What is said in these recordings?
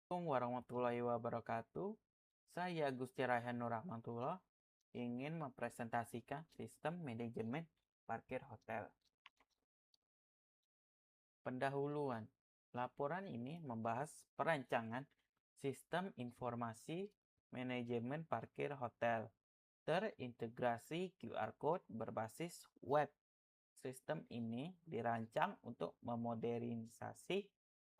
Assalamualaikum warahmatullahi wabarakatuh. Saya Gusti Raihan Nur Rahmatullah ingin mempresentasikan sistem manajemen parkir hotel. Pendahuluan. Laporan ini membahas perancangan sistem informasi manajemen parkir hotel terintegrasi QR Code berbasis web. Sistem ini dirancang untuk memodernisasi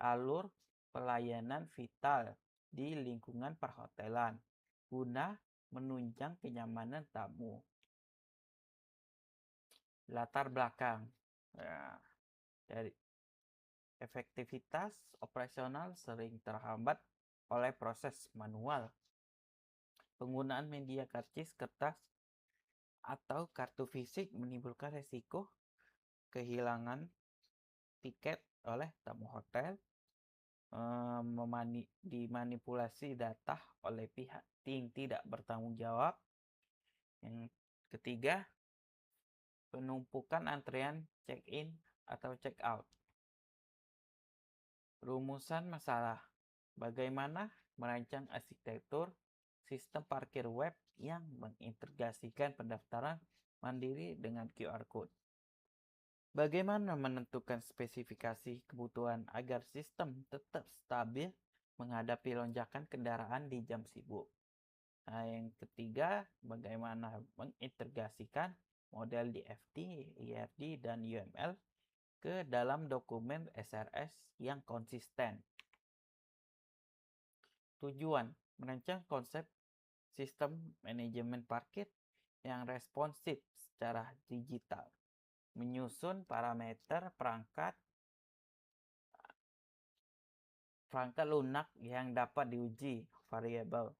alur pelayanan vital di lingkungan perhotelan guna menunjang kenyamanan tamu. Latar belakang. Ya, dari efektivitas operasional sering terhambat oleh proses manual. Penggunaan media karcis kertas atau kartu fisik menimbulkan resiko kehilangan tiket oleh tamu hotel, dimanipulasi data oleh pihak yang tidak bertanggung jawab. Yang ketiga, penumpukan antrean check-in atau check-out. Rumusan masalah. Bagaimana merancang arsitektur sistem parkir web yang mengintegrasikan pendaftaran mandiri dengan QR Code. Bagaimana menentukan spesifikasi kebutuhan agar sistem tetap stabil menghadapi lonjakan kendaraan di jam sibuk. Nah, yang ketiga, bagaimana mengintegrasikan model DFT, IFD, dan UML ke dalam dokumen SRS yang konsisten. Tujuan, merancang konsep sistem manajemen parkir yang responsif secara digital, menyusun parameter perangkat lunak yang dapat diuji, variabel,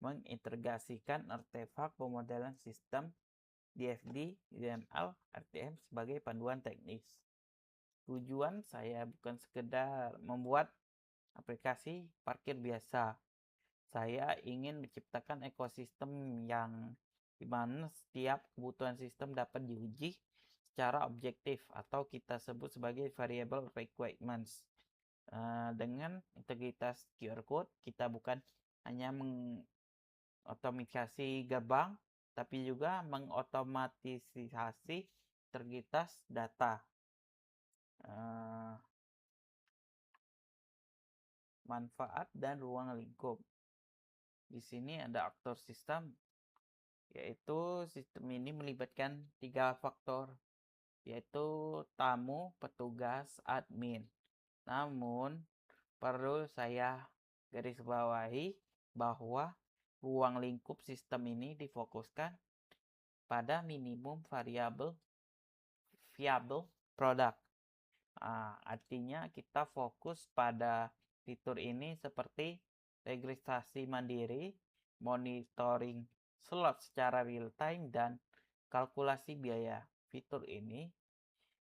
mengintegrasikan artefak pemodelan sistem DFD, UML, RTM sebagai panduan teknis. Tujuan saya bukan sekedar membuat aplikasi parkir biasa. Saya ingin menciptakan ekosistem yang dimana setiap kebutuhan sistem dapat diuji secara objektif atau kita sebut sebagai variable requirements. Dengan integritas QR Code, kita bukan hanya mengotomatisasi gerbang, tapi juga mengotomatisasi integritas data. Manfaat dan ruang lingkup. Di sini ada aktor sistem, yaitu sistem ini melibatkan 3 faktor, yaitu tamu, petugas, admin. Namun, perlu saya garis bawahi bahwa ruang lingkup sistem ini difokuskan pada minimum viable product. Artinya kita fokus pada fitur ini seperti registrasi mandiri, monitoring slot secara real time, dan kalkulasi biaya. Fitur ini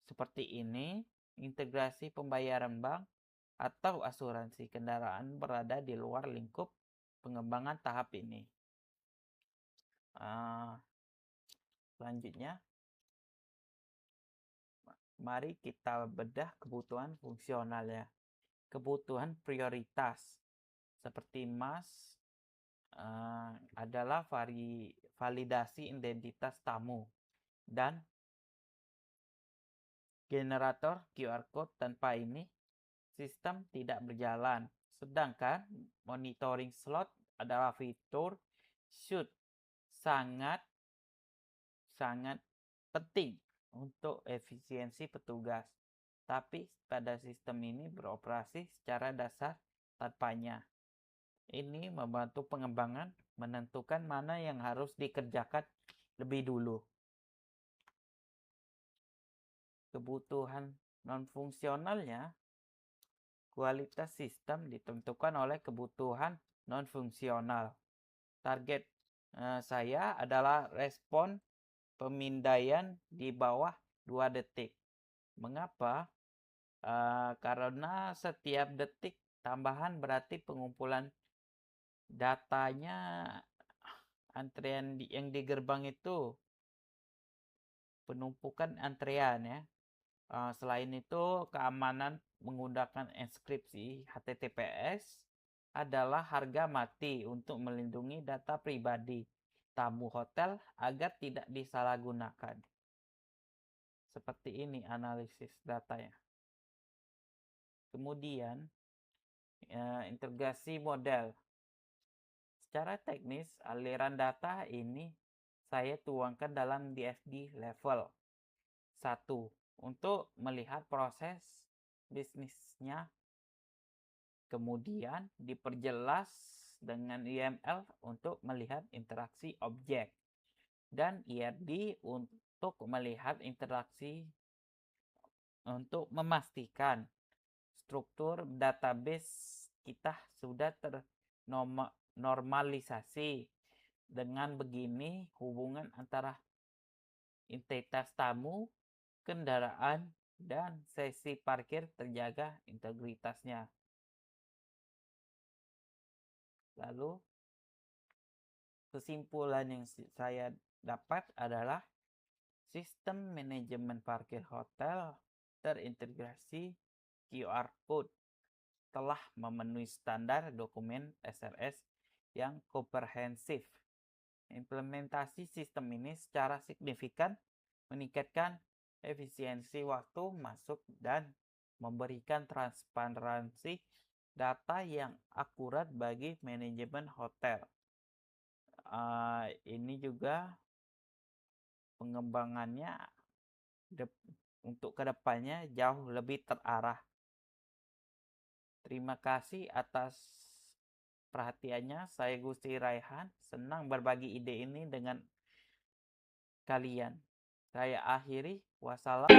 seperti ini, integrasi pembayaran bank atau asuransi kendaraan berada di luar lingkup pengembangan tahap ini. Selanjutnya, mari kita bedah kebutuhan fungsional ya. Kebutuhan prioritas seperti MAS adalah validasi identitas tamu dan generator QR Code. Tanpa ini sistem tidak berjalan. Sedangkan monitoring slot adalah fitur sangat penting untuk efisiensi petugas. Tapi pada sistem ini beroperasi secara dasar tanpanya. Ini membantu pengembangan menentukan mana yang harus dikerjakan lebih dulu. Kebutuhan non-fungsionalnya, kualitas sistem ditentukan oleh kebutuhan non-fungsional. Target saya adalah respon pemindaian di bawah 2 detik. Mengapa? Karena setiap detik tambahan berarti pengumpulan datanya antrean yang di gerbang itu penumpukan antrean ya. Selain itu keamanan menggunakan enkripsi HTTPS adalah harga mati untuk melindungi data pribadi tamu hotel agar tidak disalahgunakan. Seperti ini analisis datanya. Kemudian, integrasi model. Secara teknis, aliran data ini saya tuangkan dalam DFD level 1 untuk melihat proses bisnisnya. Kemudian diperjelas dengan YML untuk melihat interaksi objek. Dan IRD untuk melihat interaksi untuk memastikan struktur database kita sudah ternormalisasi. Dengan begini, hubungan antara identitas tamu, kendaraan, dan sesi parkir terjaga integritasnya. Lalu, kesimpulan yang saya dapat adalah sistem manajemen parkir hotel terintegrasi QR Code telah memenuhi standar dokumen SRS yang komprehensif. Implementasi sistem ini secara signifikan meningkatkan efisiensi waktu masuk dan memberikan transparansi data yang akurat bagi manajemen hotel. Ini juga pengembangannya untuk kedepannya jauh lebih terarah. Terima kasih atas perhatiannya. Saya Gusti Raihan, senang berbagi ide ini dengan kalian. Saya akhiri. Wassalam.